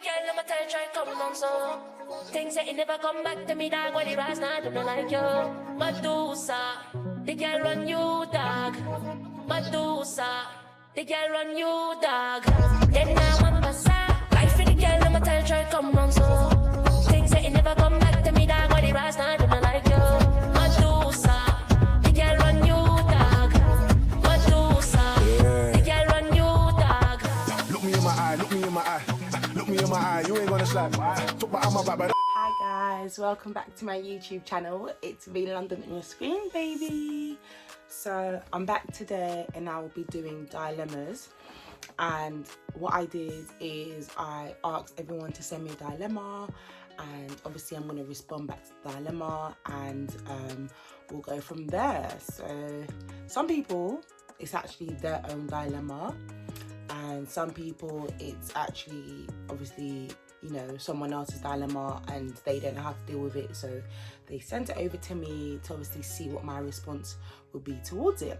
girl, I'ma try come down so. Things that it never come back to me, dog. When the rise, not do not like you. Medusa, the girl run you, dog. Medusa, the girl run you, dog. Then now I'm passa. Life for the girl, I'ma try come down so. Things that it never come back to me, dog. When the rise, not do not like you. Medusa, the girl run you, dog. Medusa, the girl run you, dog. Look me in my eye, look me in my eye. Look me in my eye, you ain't gonna slap. Talk about my back, but Hi guys, welcome back to my YouTube channel. It's me, London, on your screen, baby. So I'm back today and I will be doing dilemmas. And what I did is I asked everyone to send me a dilemma, and obviously I'm going to respond back to the dilemma, and we'll go from there. So some people, it's actually their own dilemma, and some people it's actually obviously, you know, someone else's dilemma and they don't know how to deal with it, so they sent it over to me to obviously see what my response would be towards it.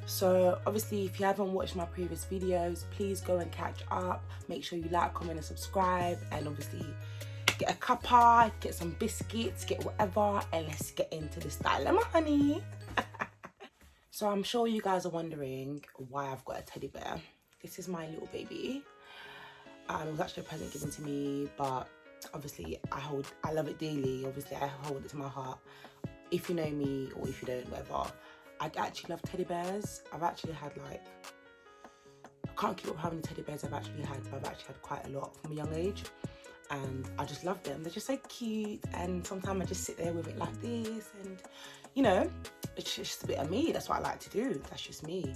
So obviously, if you haven't watched my previous videos, please go and catch up. Make sure you like, comment and subscribe, and obviously get a cuppa, get some biscuits, get whatever, and let's get into this dilemma, honey. So I'm sure you guys are wondering why I've got a teddy bear. This is my little baby. It was actually a present given to me, but obviously I love it dearly. Obviously I hold it to my heart. If you know me, or if you don't, whatever, I actually love teddy bears. I've actually had I can't keep up how many teddy bears I've actually had, but I've actually had quite a lot from a young age, and I just love them. They're just so cute, and sometimes I just sit there with it like this, and you know, it's just a bit of me. That's what I like to do. That's just me.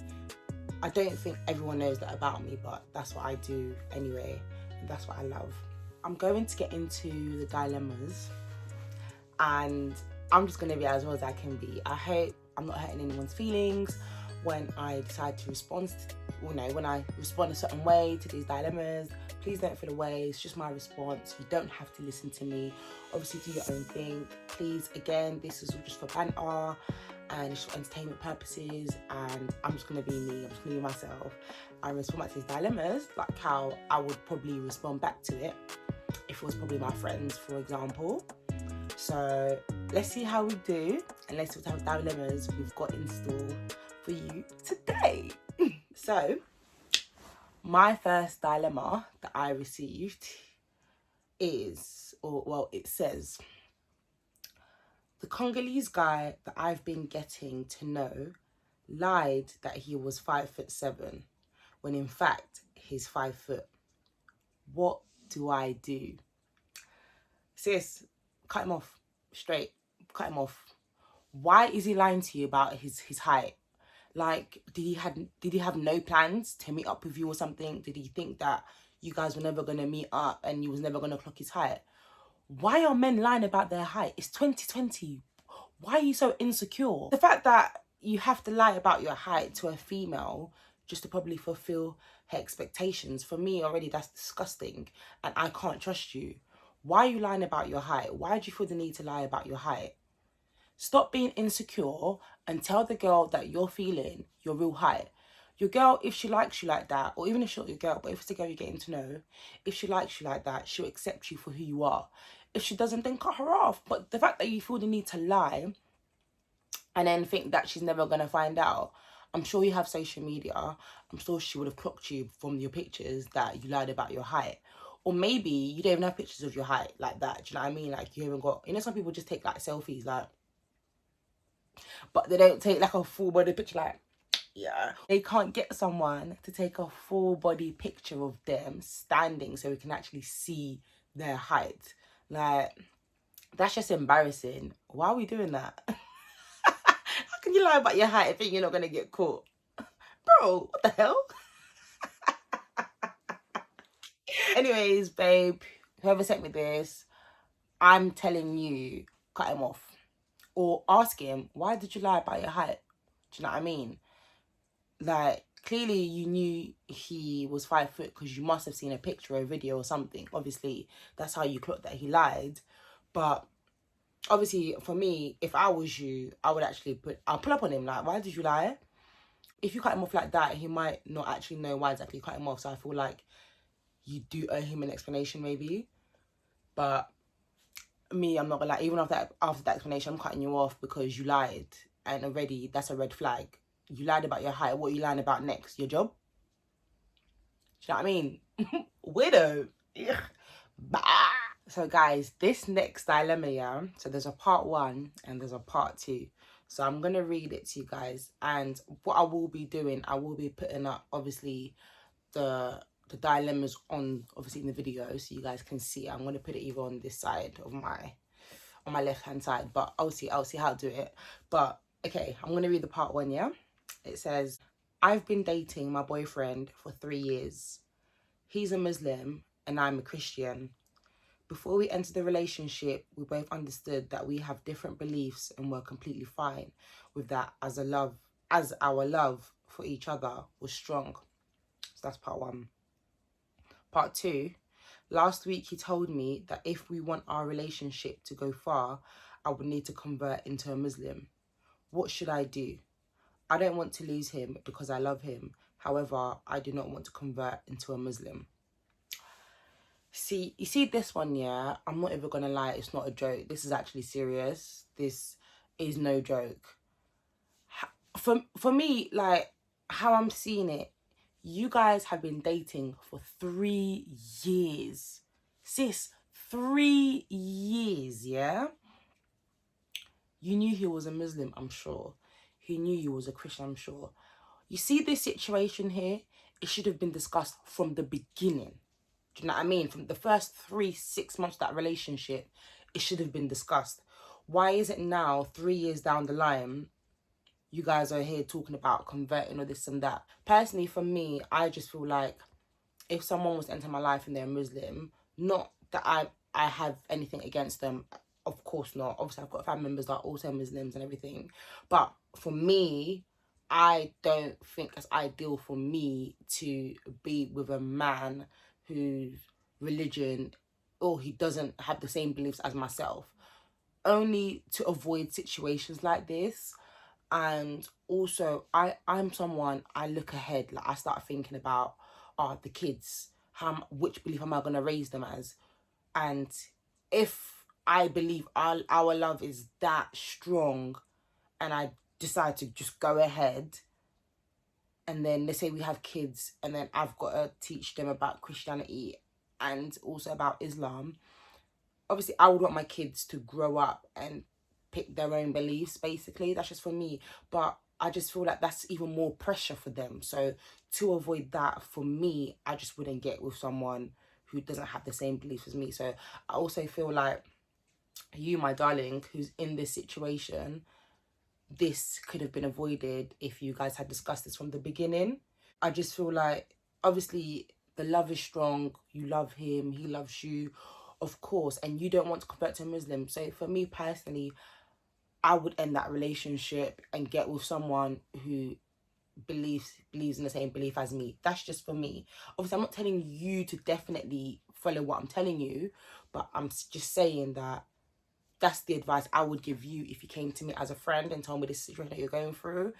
I don't think everyone knows that about me, but that's what I do anyway, and that's what I love. I'm going to get into the dilemmas, and I'm just going to be as well as I can be. I hope I'm not hurting anyone's feelings when I decide to respond, when I respond a certain way to these dilemmas. Please don't feel away, it's just my response. You don't have to listen to me. Obviously do your own thing. Please, again, this is just for banter and it's for entertainment purposes, and I'm just going to be me. I'm just going to be myself and respond back to these dilemmas like how I would probably respond back to it if it was probably my friends, for example. So let's see how we do, and let's see what type of dilemmas we've got in store for you today. So my first dilemma that I received is, it says, the Congolese guy that I've been getting to know lied that he was 5'7" when in fact he's 5 foot. What do I do? Sis, cut him off straight. Cut him off. Why is he lying to you about his height? Like, did he have no plans to meet up with you or something? Did he think that you guys were never gonna meet up and you was never gonna clock his height? Why are men lying about their height? It's 2020. Why are you so insecure? The fact that you have to lie about your height to a female just to probably fulfill her expectations, for me already that's disgusting, and I can't trust you. Why are you lying about your height? Why do you feel the need to lie about your height? Stop being insecure and tell the girl that you're feeling your real height. Your girl, if she likes you like that, or even if she's not your girl, but if it's a girl you're getting to know, if she likes you like that, she'll accept you for who you are. If she doesn't, then cut her off. But the fact that you feel the need to lie and then think that she's never going to find out, I'm sure you have social media. I'm sure she would have clocked you from your pictures that you lied about your height. Or maybe you don't even have pictures of your height like that. Do you know what I mean? Like, you haven't got, you know, some people just take like selfies, like, but they don't take like a full body picture, like, yeah. They can't get someone to take a full body picture of them standing so we can actually see their height. Like, that's just embarrassing. Why are we doing that? How can you lie about your height and think you're not going to get caught? Bro, what the hell? Anyways, babe, whoever sent me this, I'm telling you, cut him off. Or ask him, why did you lie about your height? Do you know what I mean? Like, clearly you knew he was 5 foot because you must have seen a picture or a video or something. Obviously, that's how you clocked that he lied. But obviously, for me, if I was you, I would actually I'll pull up on him. Like, why did you lie? If you cut him off like that, he might not actually know why exactly you cut him off. So I feel like you do owe him an explanation maybe. But me, I'm not gonna lie, even after that explanation, I'm cutting you off because you lied, and already that's a red flag. You lied about your height. What are you lying about next? Your job? Do you know what I mean? Widow. Ugh. Bah. So guys, this next dilemma, yeah, so there's a part 1 and there's a part 2. So I'm gonna read it to you guys, and what I will be doing, I will be putting up obviously the dilemmas on obviously in the video so you guys can see. I'm going to put it either on this side of my left hand side, but I'll see how to do it. But okay, I'm going to read the part 1. Yeah, it says, I've been dating my boyfriend for 3 years. He's a Muslim and I'm a Christian. Before we entered the relationship, we both understood that we have different beliefs and were completely fine with that, as our love for each other was strong. So that's part 1. Part 2, last week he told me that if we want our relationship to go far, I would need to convert into a Muslim. What should I do? I don't want to lose him because I love him. However, I do not want to convert into a Muslim. See, you see this one, yeah? I'm not even going to lie, it's not a joke. This is actually serious. This is no joke. For me, like, how I'm seeing it, you guys have been dating for 3 years. Sis, 3 years, yeah? You knew he was a Muslim, I'm sure. He knew you was a Christian, I'm sure. You see this situation here? It should have been discussed from the beginning. Do you know what I mean? From the first 3-6 months of that relationship, it should have been discussed. Why is it now, 3 years down the line, you guys are here talking about converting or this and that? Personally, for me, I just feel like if someone was to enter my life and they're Muslim, not that I have anything against them, of course not. Obviously, I've got family members that are also Muslims and everything. But for me, I don't think it's ideal for me to be with a man whose religion, or he doesn't have the same beliefs as myself. Only to avoid situations like this. And also, I'm someone, I look ahead. Like, I start thinking about the kids, which belief am I going to raise them as? And if I believe our love is that strong and I decide to just go ahead, and then let's say we have kids and then I've got to teach them about Christianity and also about Islam, obviously I would want my kids to grow up and pick their own beliefs, basically. That's just for me. But I just feel like that's even more pressure for them. So to avoid that, for me, I just wouldn't get with someone who doesn't have the same beliefs as me. So I also feel like you, my darling, who's in this situation, this could have been avoided if you guys had discussed this from the beginning. I just feel like, obviously, the love is strong. You love him, he loves you, of course, and you don't want to convert to a Muslim. So for me personally, I would end that relationship and get with someone who believes in the same belief as me. That's just for me. Obviously, I'm not telling you to definitely follow what I'm telling you, but I'm just saying that that's the advice I would give you if you came to me as a friend and told me this situation that you're going through.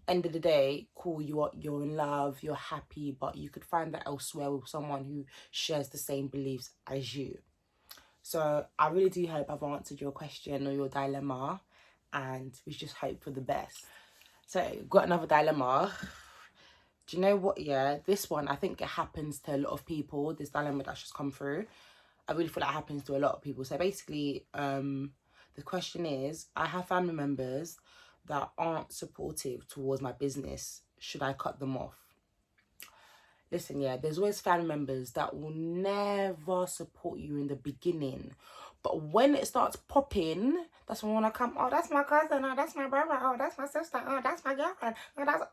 End of the day, cool, you're in love, you're happy, but you could find that elsewhere with someone who shares the same beliefs as you. So I really do hope I've answered your question or your dilemma, and we just hope for the best. So, got another dilemma. Do you know what, yeah? This one, I think it happens to a lot of people, this dilemma that's just come through. I really feel like it happens to a lot of people. So basically, the question is, I have family members that aren't supportive towards my business. Should I cut them off? Listen, yeah, there's always family members that will never support you in the beginning. But when it starts popping, that's when I come, oh, that's my cousin, oh, that's my brother, oh, that's my sister, oh, that's my girlfriend, oh, that's...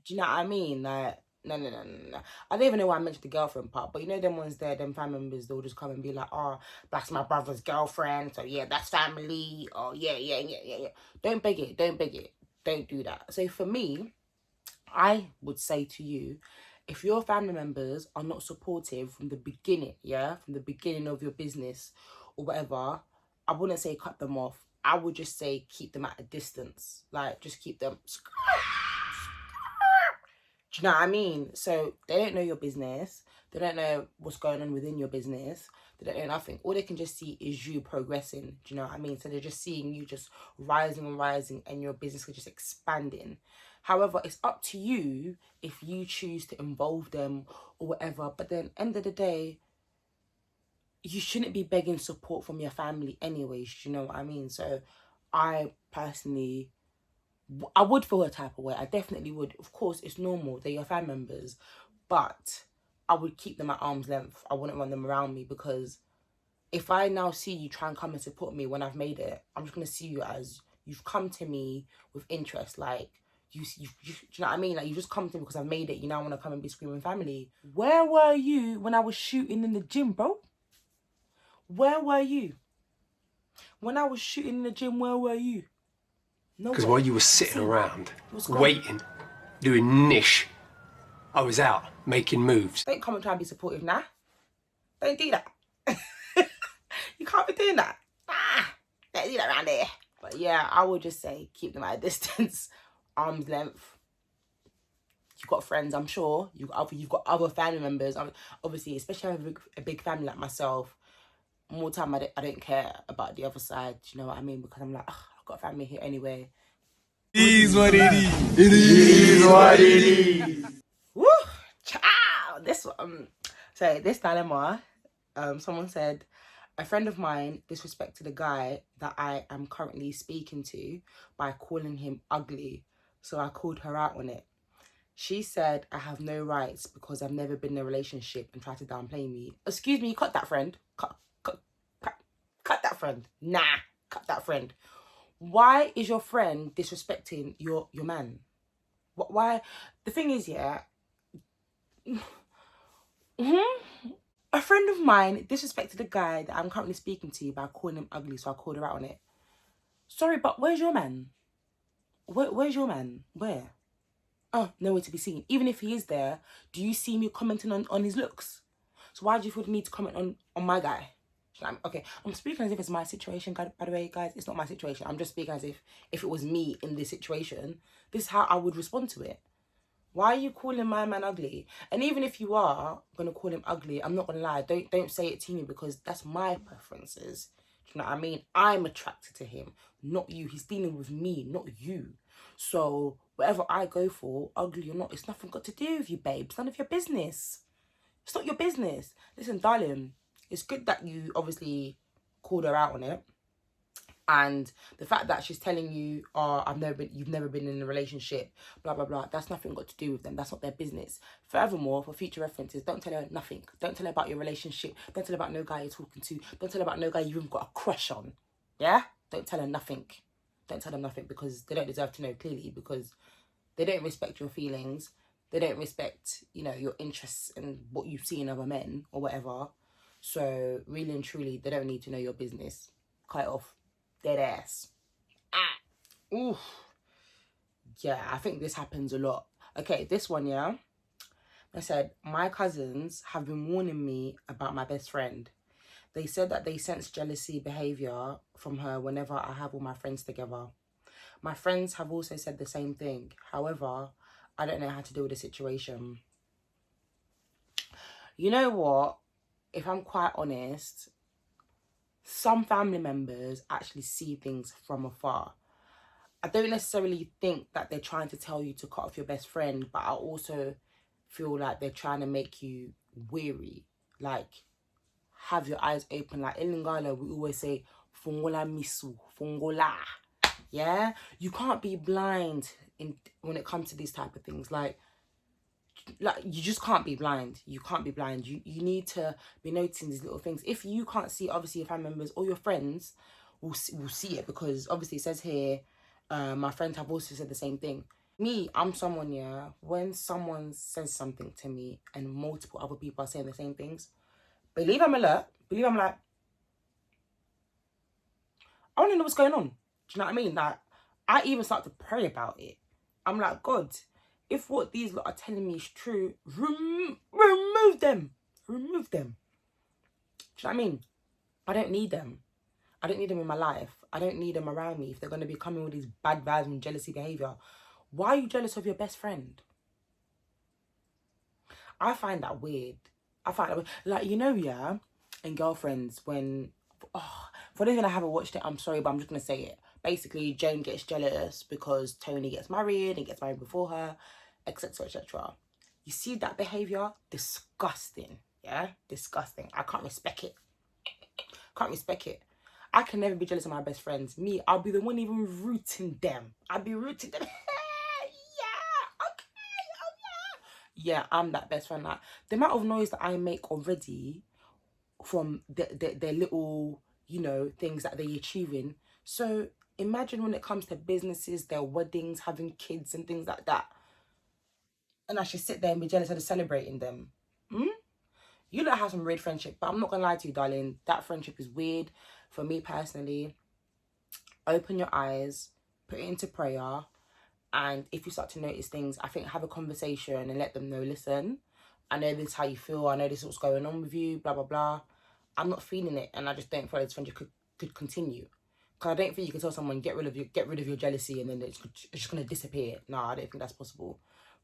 Do you know what I mean? Like, no. I don't even know why I mentioned the girlfriend part, but you know them ones there, them family members, they'll just come and be like, oh, that's my brother's girlfriend, so yeah, that's family, oh, yeah. Don't beg it. Don't do that. So for me, I would say to you, if your family members are not supportive from the beginning, yeah, from the beginning of your business or whatever, I wouldn't say cut them off. I would just say keep them at a distance. Like, just keep them... Do you know what I mean? So they don't know your business. They don't know what's going on within your business. They don't know nothing. All they can just see is you progressing. Do you know what I mean? So they're just seeing you just rising and rising, and your business is just expanding. However, it's up to you if you choose to involve them or whatever. But then, end of the day, you shouldn't be begging support from your family anyways. Do you know what I mean? So I personally, I would feel a type of way. I definitely would. Of course, it's normal. They're your family members. But I would keep them at arm's length. I wouldn't want them around me, because if I now see you try and come and support me when I've made it, I'm just going to see you as you've come to me with interest. Like, you, do you know what I mean? Like, you just come to me because I've made it. You now want to come and be screaming family. Where were you when I was shooting in the gym, bro? Where were you? When I was shooting in the gym, where were you? Because while you were sitting around, waiting, doing niche, I was out making moves. Don't come and try and be supportive, nah. Don't do that. You can't be doing that. Don't do that around here. But yeah, I would just say keep them at a distance, arm's length. You've got friends, I'm sure. You've got other family members. Obviously, especially having a big family like myself, more time I don't care about the other side. Do you know what I mean? Because I'm like, I've got family here anyway. It is what it is. It is what it is. Woo! Ciao! This dilemma, someone said, a friend of mine disrespected a guy that I am currently speaking to by calling him ugly, so I called her out on it. She said I have no rights because I've never been in a relationship and tried to downplay me. Excuse me, cut that friend. Cut that friend. Nah, cut that friend. Why is your friend disrespecting your man? Why? The thing is, yeah. A friend of mine disrespected a guy that I'm currently speaking to by calling him ugly, so I called her out on it. Sorry, but where's your man? Where's your man? Where? Oh, nowhere to be seen. Even if he is there, do you see me commenting on his looks? So why do you feel the need to comment on my guy? Okay, I'm speaking as if it's my situation, by the way, guys. It's not my situation. I'm just speaking as if it was me in this situation, this is how I would respond to it. Why are you calling my man ugly? And even if you are going to call him ugly, I'm not going to lie. Don't say it to me, because that's my preferences. Do you know what I mean? I'm attracted to him, not you. He's dealing with me, not you. So whatever I go for, ugly or not, it's nothing got to do with you, babe. It's none of your business. It's not your business. Listen, darling, it's good that you obviously called her out on it. And the fact that she's telling you, you've never been in a relationship, blah, blah, blah, that's nothing got to do with them. That's not their business. Furthermore, for future references, don't tell her nothing. Don't tell her about your relationship. Don't tell her about no guy you're talking to. Don't tell her about no guy you've even got a crush on. Yeah? Don't tell her nothing. Don't tell them nothing, because they don't deserve to know, clearly, because they don't respect your feelings. They don't respect, your interests and what you see in other men or whatever. So really and truly, they don't need to know your business. Cut it off. Dead ass. Oof. Yeah, I think this happens a lot. Okay, this one, yeah. I said, my cousins have been warning me about my best friend. They said that they sense jealousy behaviour from her whenever I have all my friends together. My friends have also said the same thing. However, I don't know how to deal with the situation. You know what? If I'm quite honest, some family members actually see things from afar. I don't necessarily think that they're trying to tell you to cut off your best friend, but I also feel like they're trying to make you weary. Like, have your eyes open. Like in Lingala, we always say, Fongola misu, Fongola. Yeah? You can't be blind when it comes to these type of things. Like you just can't be blind. You can't be blind. You need to be noticing these little things. If you can't see, obviously your family members or your friends will see it, because obviously it says here, my friends have also said the same thing. Me, I'm someone, yeah, when someone says something to me and multiple other people are saying the same things, believe I'm alert. Believe I'm like, I want to know what's going on. Do you know what I mean? Like, I even start to pray about it. I'm like, God, if what these lot are telling me is true, remove them. Remove them. Do you know what I mean? I don't need them. I don't need them in my life. I don't need them around me if they're going to be coming with these bad vibes and jealousy behaviour. Why are you jealous of your best friend? I find that weird. I find that, like, you know, yeah, in Girlfriends, when, for anything I haven't watched it, I'm sorry, but I'm just gonna say it. Basically, Jane gets jealous because Tony gets married and gets married before her, etc., etc. You see that behavior? Disgusting. Yeah, disgusting. I can't respect it. Can't respect it. I can never be jealous of my best friends. Me, I'll be the one even rooting them. I'll be rooting them. Yeah, okay, oh yeah. Yeah, I'm that best friend. Like, the amount of noise that I make already from their little, you know, things that they're achieving. So imagine when it comes to businesses, their weddings, having kids and things like that. And I should sit there and be jealous of celebrating them. You don't have some weird friendship, but I'm not gonna lie to you, darling. That friendship is weird. For me personally, open your eyes, put it into prayer, and if you start to notice things, I think have a conversation and let them know, listen, I know this is how you feel, I know this is what's going on with you, blah, blah, blah. I'm not feeling it, and I just don't feel like this friendship could continue. Because I don't think you can tell someone, get rid of your jealousy, and then it's just gonna disappear. No, I don't think that's possible.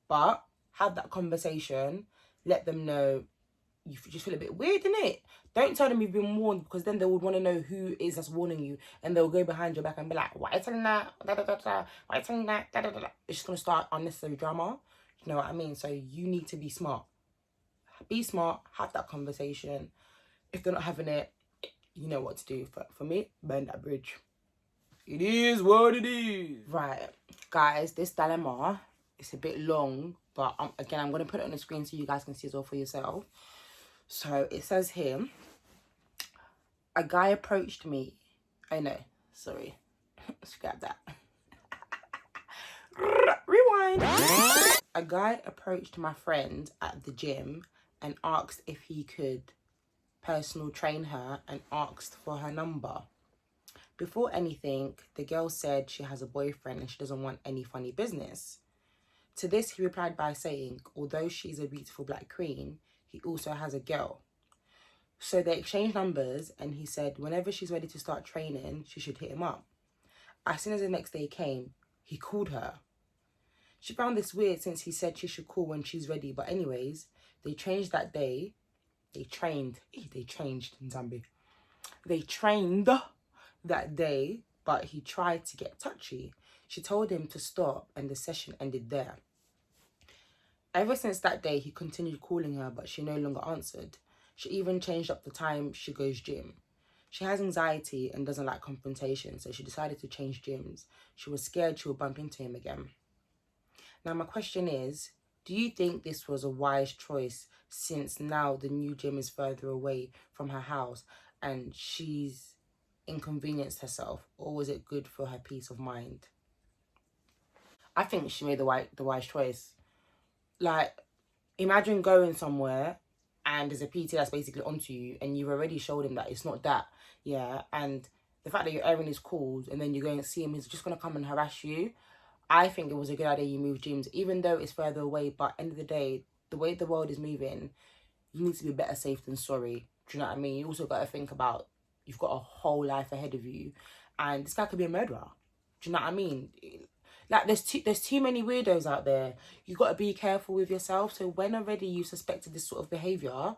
But have that conversation, let them know you just feel a bit weird, innit? Don't tell them you've been warned, because then they would want to know who is that's warning you, and they'll go behind your back and be like, why are you telling that? Da, da, da, da. Why are you telling that? Da, da, da, da. It's just going to start unnecessary drama. You know what I mean? So you need to be smart. Be smart. Have that conversation. If they're not having it, you know what to do. For me, burn that bridge. It is what it is. Right. Guys, this dilemma, it's a bit long, but again, I'm going to put it on the screen so you guys can see it all for yourself. So it says here, a guy approached me. Oh no, sorry. Scrap that. Rewind. A guy approached my friend at the gym and asked if he could personal train her and asked for her number. Before anything, the girl said she has a boyfriend and she doesn't want any funny business. To this, he replied by saying, although she's a beautiful black queen, he also has a girl. So they exchanged numbers, and he said whenever she's ready to start training, she should hit him up. As soon as the next day came, he called her. She found this weird since he said she should call when she's ready. But anyways, they changed that day. They trained in Zambia. They trained that day, but he tried to get touchy. She told him to stop, and the session ended there. Ever since that day, he continued calling her, but she no longer answered. She even changed up the time she goes gym. She has anxiety and doesn't like confrontation, so she decided to change gyms. She was scared she would bump into him again. Now, my question is, do you think this was a wise choice, since now the new gym is further away from her house and she's inconvenienced herself, or was it good for her peace of mind? I think she made the wise choice. Like, imagine going somewhere and there's a PT that's basically onto you, and you've already showed him that it's not that, yeah, and the fact that you're airing his calls and then you're going to see him, he's just going to come and harass you. I think it was a good idea you moved gyms, even though it's further away, but end of the day, the way the world is moving, you need to be better safe than sorry. Do you know what I mean? You also got to think about, you've got a whole life ahead of you, and this guy could be a murderer. Do you know what I mean? Like, there's too many weirdos out there. You got to be careful with yourself. So when already you suspected this sort of behaviour,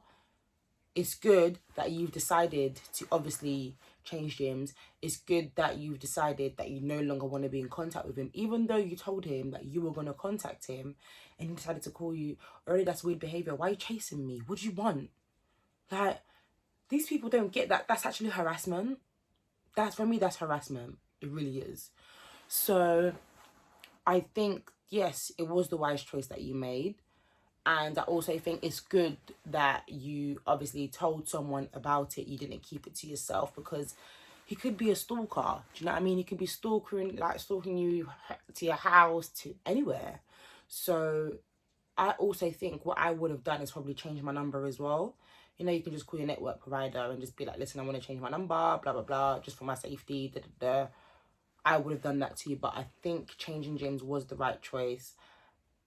it's good that you've decided to obviously change gyms. It's good that you've decided that you no longer want to be in contact with him, even though you told him that you were going to contact him and he decided to call you. Already, that's weird behaviour. Why are you chasing me? What do you want? Like, these people don't get that. That's actually harassment. For me, that's harassment. It really is. So I think, yes, it was the wise choice that you made. And I also think it's good that you obviously told someone about it. You didn't keep it to yourself, because he could be a stalker. Do you know what I mean? He could be stalking you to your house, to anywhere. So I also think what I would have done is probably change my number as well. You know, you can just call your network provider and just be like, listen, I want to change my number, blah, blah, blah, just for my safety, da, da, da. I would have done that too, but I think changing gyms was the right choice.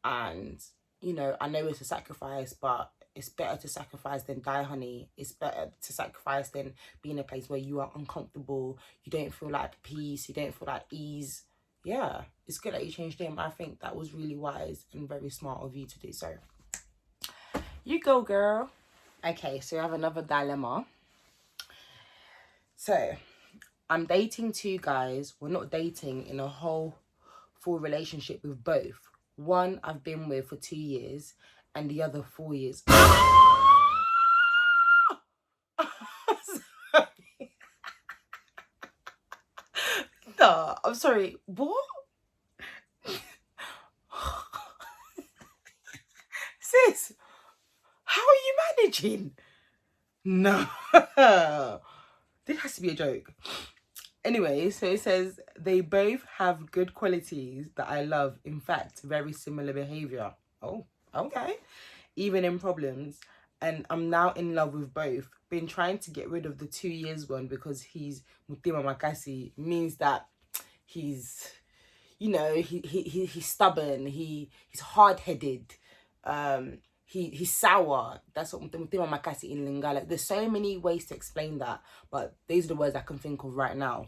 And, you know, I know it's a sacrifice, but it's better to sacrifice than die, honey. It's better to sacrifice than be in a place where you are uncomfortable, you don't feel like peace, you don't feel like ease. Yeah, it's good that you changed them. I think that was really wise and very smart of you to do so. You go, girl. Okay, so we have another dilemma. So, I'm dating two guys. We're not dating in a whole full relationship with both. One I've been with for 2 years and the other 4 years. No, I'm sorry. What? Sis, how are you managing? No. This has to be a joke. Anyway, so it says they both have good qualities that I love. In fact, very similar behavior. Oh, okay. Even in problems. And I'm now in love with both. Been trying to get rid of the 2 years one because he's Mutima Makasi, means that he's, you know, he's stubborn, he's hard-headed, he's sour. That's what Mutima Makasi in Lingala. There's so many ways to explain that, but these are the words I can think of right now.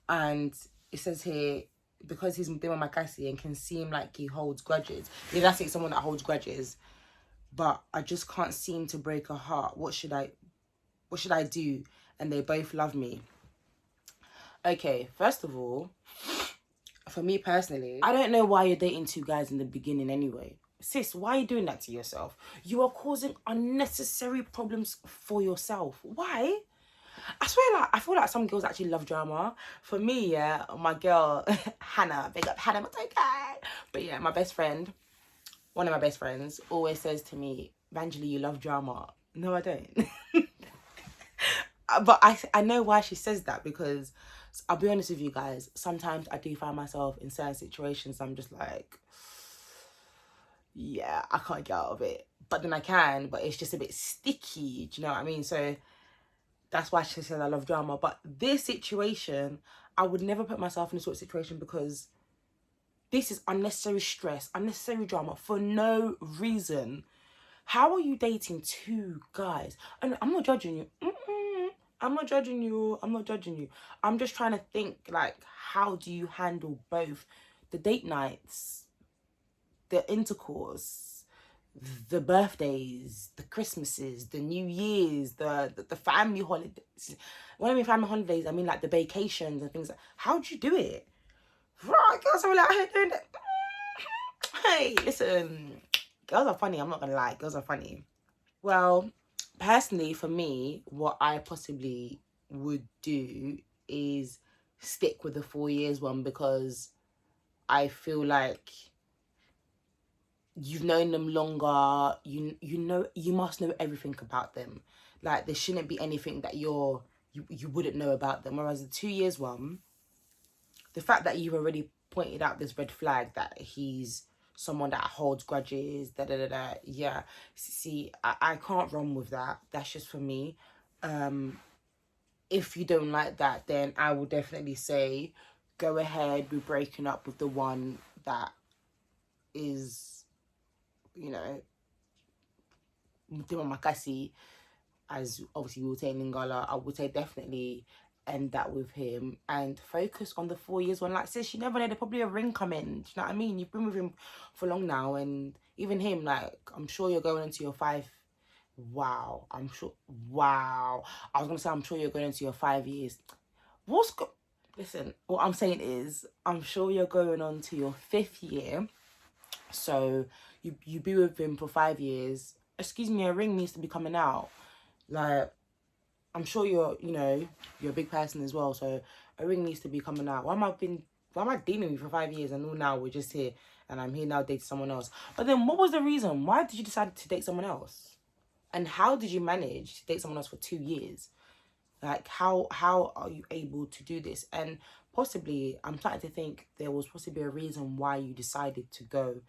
And it says here, because he's Mutima Makasi and can seem like he holds grudges. Yeah, that's it, someone that holds grudges. But I just can't seem to break her heart. What should I do? And they both love me. Okay, first of all, for me personally, I don't know why you're dating two guys in the beginning anyway. Sis, why are you doing that to yourself? You are causing unnecessary problems for yourself. Why? I swear, like, I feel like some girls actually love drama. For me, yeah, my girl, Hannah, big up Hannah, but okay. But yeah, my best friend, one of my best friends, always says to me, Vanjali, you love drama. No, I don't. But I know why she says that, because I'll be honest with you guys, sometimes I do find myself in certain situations, I'm just like, yeah, I can't get out of it. But then I can, but it's just a bit sticky, do you know what I mean? So that's why she says I love drama. But this situation, I would never put myself in this sort of situation, because this is unnecessary stress, unnecessary drama for no reason. How are you dating two guys? And I'm not judging you. I'm not judging you. I'm not judging you. I'm just trying to think, like, how do you handle both the date nights, the intercourse, the birthdays, the Christmases, the New Year's, the family holidays. When I mean family holidays, I mean like the vacations and things like. How do you do it? Right, girls are out here doing that. Hey, listen, girls are funny. I'm not gonna lie, girls are funny. Well, personally, for me, what I possibly would do is stick with the 4 years one, because I feel like you've known them longer. You know, you must know everything about them. Like, there shouldn't be anything that you wouldn't know about them. Whereas the 2 years one, the fact that you've already pointed out this red flag that he's someone that holds grudges, yeah, see, I can't run with that. That's just for me. If you don't like that, then I will definitely say go ahead with breaking up with the one that is, you know, Mutima Makasi, as obviously we will say in Lingala. I would say definitely end that with him and focus on the 4 years one. Like, sis, you never know, there's probably a ring coming. Do you know what I mean? You've been with him for long now, and even him, like, I'm sure you're going into your 5. Wow, I'm sure. Wow, I was gonna say I'm sure you're going into your 5 years. Listen, what I'm saying is, I'm sure you're going on to your 5th year. So you be with him for 5 years. Excuse me, a ring needs to be coming out. Like, I'm sure you're a big person as well, so a ring needs to be coming out. Why am I dealing with you for 5 years and all now we're just here and I'm here now dating someone else? But then what was the reason? Why did you decide to date someone else? And how did you manage to date someone else for 2 years? Like, how are you able to do this? And possibly, I'm starting to think there was possibly a reason why you decided to go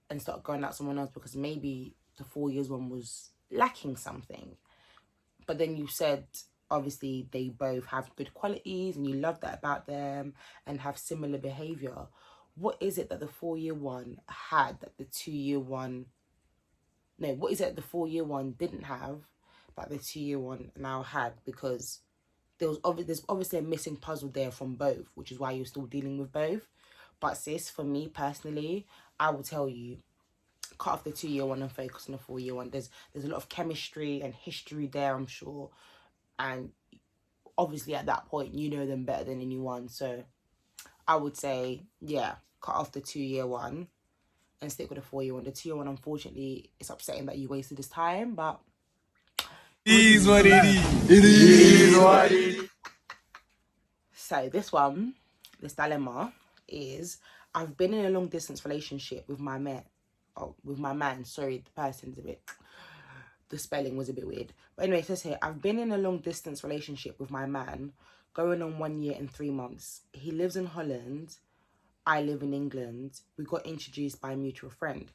and start going out with someone else, because maybe the 4 years one was lacking something. But then you said, obviously, they both have good qualities and you love that about them and have similar behaviour. What is it that the 4 year one had that the 2 year one... No, what is it that the 4 year one didn't have that the 2 year one now had? Because there's obviously a missing puzzle there from both, which is why you're still dealing with both. But sis, for me personally, I will tell you, cut off the 2-year one and focus on the 4-year one. There's a lot of chemistry and history there, I'm sure. And obviously at that point, you know them better than anyone. So I would say, yeah, cut off the 2-year one and stick with the 4-year one. The 2-year one, unfortunately, it's upsetting that you wasted this time, but It is what it is. It is what it is. so this dilemma is, I've been in a long distance relationship with my man. Sorry, the person's a bit, the spelling was a bit weird. But anyway, it says here, I've been in a long distance relationship with my man, going on 1 year and 3 months. He lives in Holland. I live in England. We got introduced by a mutual friend.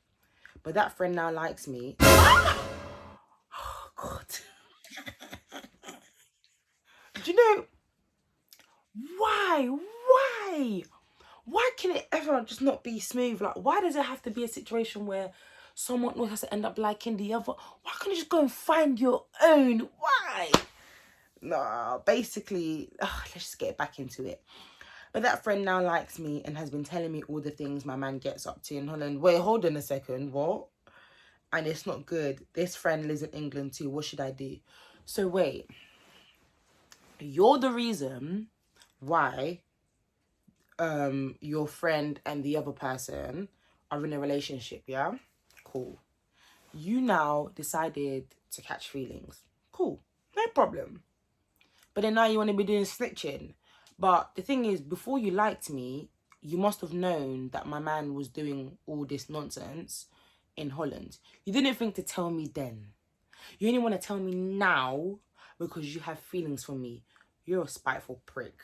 But that friend now likes me. Oh, God. Do you know, why? Why can it ever just not be smooth? Like, why does it have to be a situation where someone else has to end up liking the other? Why can't you just go and find your own? Why? Nah, basically, let's just get back into it. But that friend now likes me and has been telling me all the things my man gets up to in Holland. Wait, hold on a second. What? And it's not good. This friend lives in England too. What should I do? So wait. You're the reason why your friend and the other person are in a relationship, yeah? Cool. You now decided to catch feelings. Cool. No problem. But then now you want to be doing snitching. But the thing is, before you liked me, you must have known that my man was doing all this nonsense in Holland. You didn't think to tell me then. You only want to tell me now because you have feelings for me. You're a spiteful prick.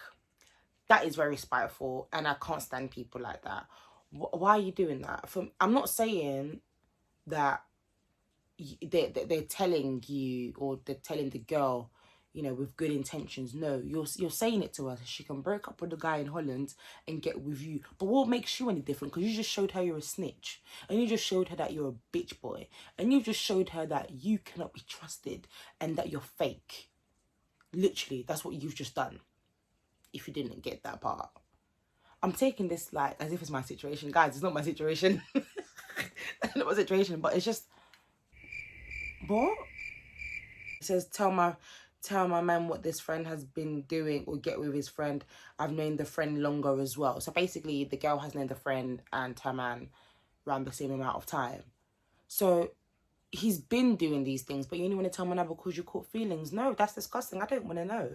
That is very spiteful, and I can't stand people like that. Why are you doing that? I'm not saying that they're telling you, or they're telling the girl, you know, with good intentions. No, you're saying it to her so she can break up with the guy in Holland and get with you. But what makes you any different? Because you just showed her you're a snitch, and you just showed her that you're a bitch boy, and you just showed her that you cannot be trusted and that you're fake. Literally, that's what you've just done. If you didn't get that part, I'm taking this like as if it's my situation. Guys, it's not my situation. It's not my situation, but it's just, what? It says, tell my man what this friend has been doing, or get with his friend. I've known the friend longer as well. So basically, the girl has known the friend and her man around the same amount of time. So he's been doing these things, but you only want to tell my man because you caught feelings. No, that's disgusting. I don't want to know.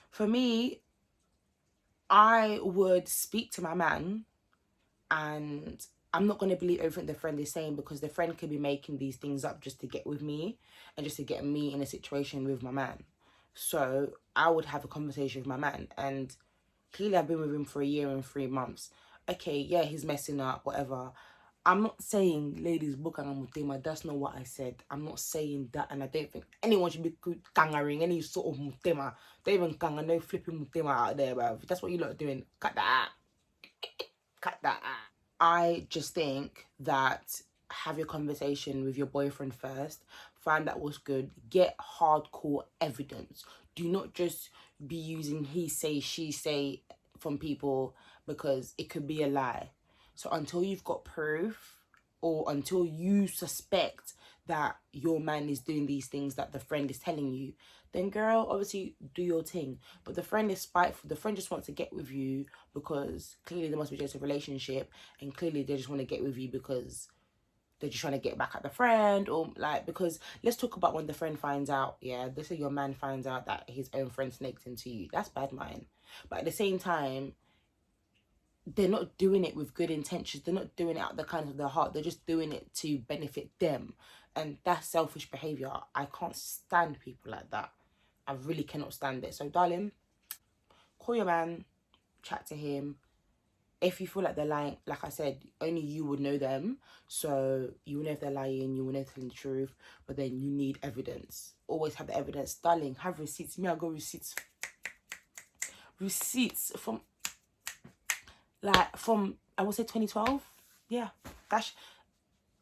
For me, I would speak to my man, and I'm not going to believe everything the friend is saying, because the friend could be making these things up just to get with me and just to get me in a situation with my man. So I would have a conversation with my man, and clearly I've been with him for 1 year and 3 months. Okay, yeah, he's messing up, whatever. I'm not saying ladies book and mutema. That's not what I said. I'm not saying that, and I don't think anyone should be kangaring any sort of mutema. Don't even kanga, no flipping mutema out there, bruv. If that's what you lot are doing, cut that out. Cut that out. I just think that have your conversation with your boyfriend first. Find out what's good. Get hardcore evidence. Do not just be using he say, she say from people, because it could be a lie. So until you've got proof, or until you suspect that your man is doing these things that the friend is telling you, then girl, obviously do your thing. But the friend is spiteful. The friend just wants to get with you because clearly there must be just a relationship, and clearly they just want to get with you because they're just trying to get back at the friend, or like, because let's talk about when the friend finds out, yeah, let's say your man finds out that his own friend snaked into you. That's bad mind. But at the same time, they're not doing it with good intentions. They're not doing it out of the kindness of their heart. They're just doing it to benefit them. And that's selfish behaviour. I can't stand people like that. I really cannot stand it. So, darling, call your man, chat to him. If you feel like they're lying, like I said, only you would know them. So you will know if they're lying, you will know if they're telling the truth. But then you need evidence. Always have the evidence. Darling, have receipts. Me, I got receipts. Receipts from... I would say 2012. Yeah,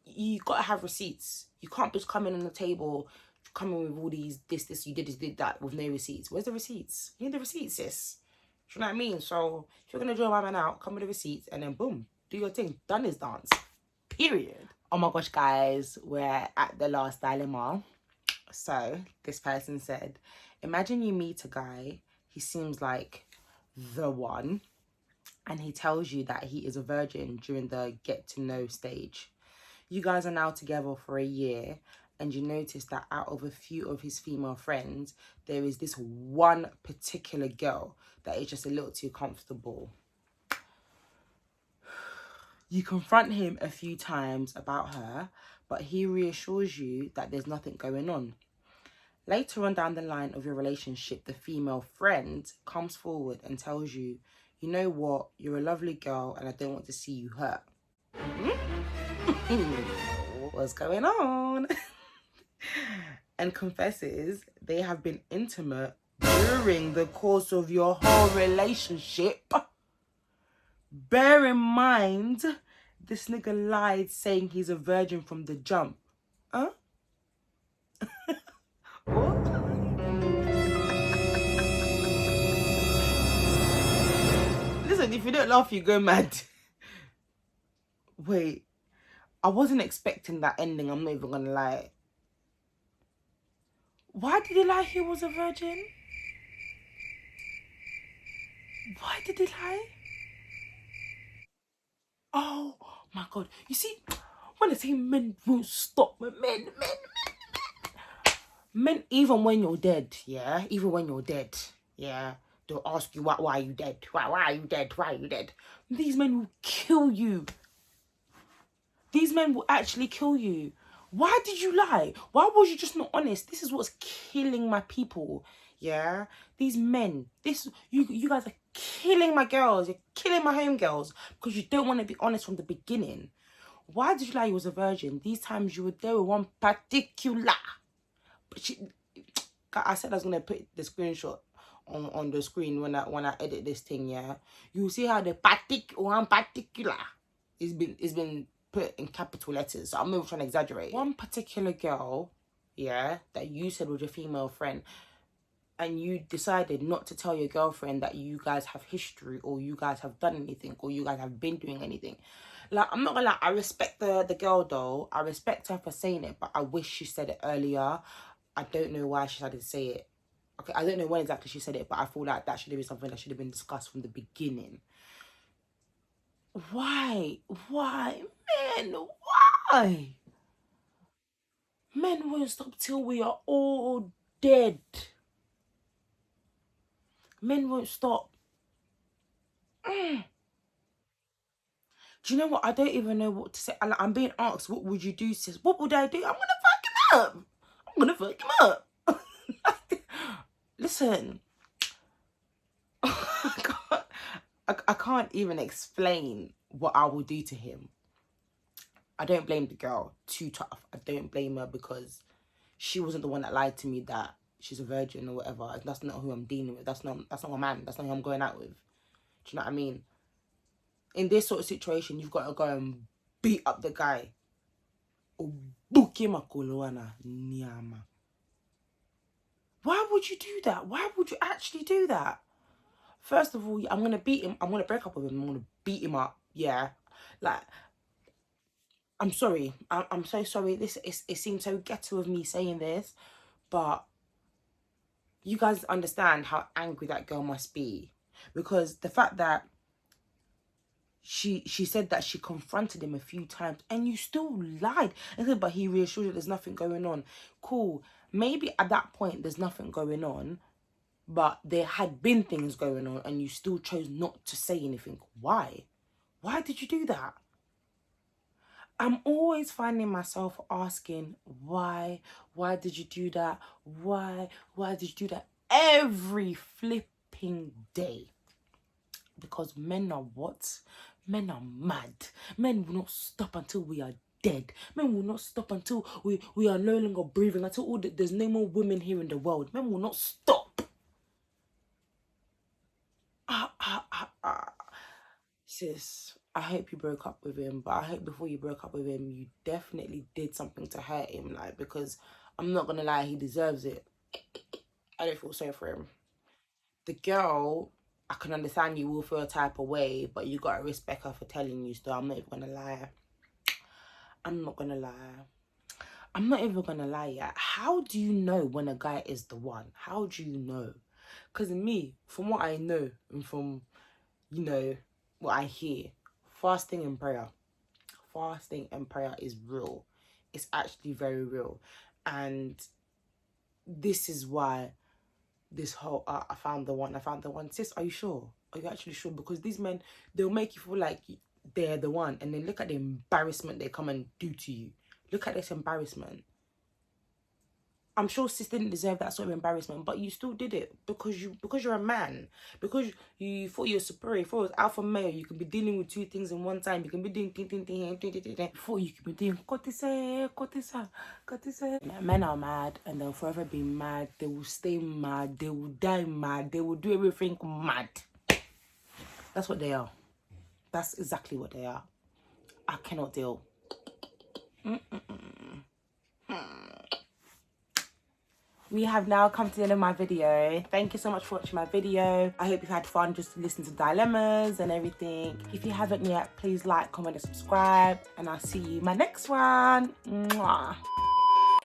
you gotta have receipts. You can't just come in on the table, come in with all these this, you did this, did that, with no receipts. Where's the receipts? You need the receipts, sis. Do you know what I mean? So if you're gonna draw my man out, come with the receipts, and then boom, do your thing. Done is dance. Period. Oh my gosh, guys, we're at the last dilemma. So this person said, imagine you meet a guy, he seems like the one, and he tells you that he is a virgin during the get to know stage. You guys are now together for a year, and you notice that out of a few of his female friends, there is this one particular girl that is just a little too comfortable. You confront him a few times about her, but he reassures you that there's nothing going on. Later on down the line of your relationship, the female friend comes forward and tells you, you know what, you're a lovely girl and I don't want to see you hurt. What's going on? And confesses they have been intimate during the course of your whole relationship. Bear in mind, this nigga lied saying he's a virgin from the jump. Huh? What? Listen, if you don't laugh, you go mad. Wait, I wasn't expecting that ending, I'm not even gonna lie. Why did he lie he was a virgin? Why did he lie? Oh my God. You see, when I say men won't stop, men, even when you're dead, yeah? Even when you're dead, yeah? They'll ask you, why are you dead? Why are you dead? Why are you dead? These men will kill you. These men will actually kill you. Why did you lie? Why was you just not honest? This is what's killing my people. Yeah? These men, you guys are killing my girls. You're killing my home girls because you don't want to be honest from the beginning. Why did you lie you was a virgin? These times you were there with one particular. But I said I was going to put the screenshot on the screen when I edit this thing, yeah? You see how the one particular is been put in capital letters, so I'm not even trying to exaggerate. One particular girl, yeah, that you said was your female friend, and you decided not to tell your girlfriend that you guys have history or you guys have done anything or you guys have been doing anything. Like, I'm not gonna lie, I respect the girl though. I respect her for saying it, but I wish she said it earlier. I don't know why she decided to say it. Okay, I don't know when exactly she said it, but I feel like that should have been something that should have been discussed from the beginning. Why? Why? Men, why? Men won't stop till we are all dead. Men won't stop. Do you know what? I don't even know what to say. I'm being asked, what would you do, sis? What would I do? I'm gonna fuck him up. Listen. I can't even explain what I will do to him. I don't blame the girl. Too tough. I don't blame her because she wasn't the one that lied to me that she's a virgin or whatever. That's not who I'm dealing with. That's not my man. That's not who I'm going out with. Do you know what I mean? In this sort of situation, you've got to go and beat up the guy. Why would you do that? Why would you actually do that? First of all, I'm going to beat him. I'm going to break up with him. I'm going to beat him up. Yeah. Like, I'm sorry. I'm so sorry. It seems so ghetto of me saying this, but you guys understand how angry that girl must be. Because the fact that she said that she confronted him a few times and you still lied. And said, but he reassured you there's nothing going on. Cool. Maybe at that point there's nothing going on, but there had been things going on and you still chose not to say anything. Why? Why did you do that? I'm always finding myself asking, why? Why did you do that? Why? Why did you do that? Every flipping day. Because men are what? Men are mad. Men will not stop until we are dead. Men will not stop until we are no longer breathing, until there's no more women here in the world. Men will not stop. Sis, I hope you broke up with him, but I hope before you broke up with him, you definitely did something to hurt him, like, because I'm not gonna lie, he deserves it. I don't feel sorry for him. The girl, I can understand you will feel a type of way, but you gotta respect her for telling you still. I'm not even gonna lie. I'm not gonna lie. I'm not even gonna lie yet. How do you know when a guy is the one? How do you know? Because me, from what I know and from, you know, what I hear, fasting and prayer is real. It's actually very real. And this is why this whole I found the one. Sis, are you sure? Are you actually sure? Because these men, they'll make you feel like they're the one, and then look at the embarrassment they come and do to you. Look at this embarrassment. I'm sure sis didn't deserve that sort of embarrassment, but you still did it because you're a man. Because you thought you're superior. You thought it was alpha male. You can be dealing with two things in one time. You can be doing before you can be doing kotise. Men are mad and they'll forever be mad. They will stay mad. They will die mad. They will do everything mad. That's what they are. That's exactly what they are. I cannot deal. We have now come to the end of my video. Thank you so much for watching my video. I hope you've had fun just to listen to dilemmas and everything. If you haven't yet, please like, comment and subscribe, and I'll see you in my next one. Mwah.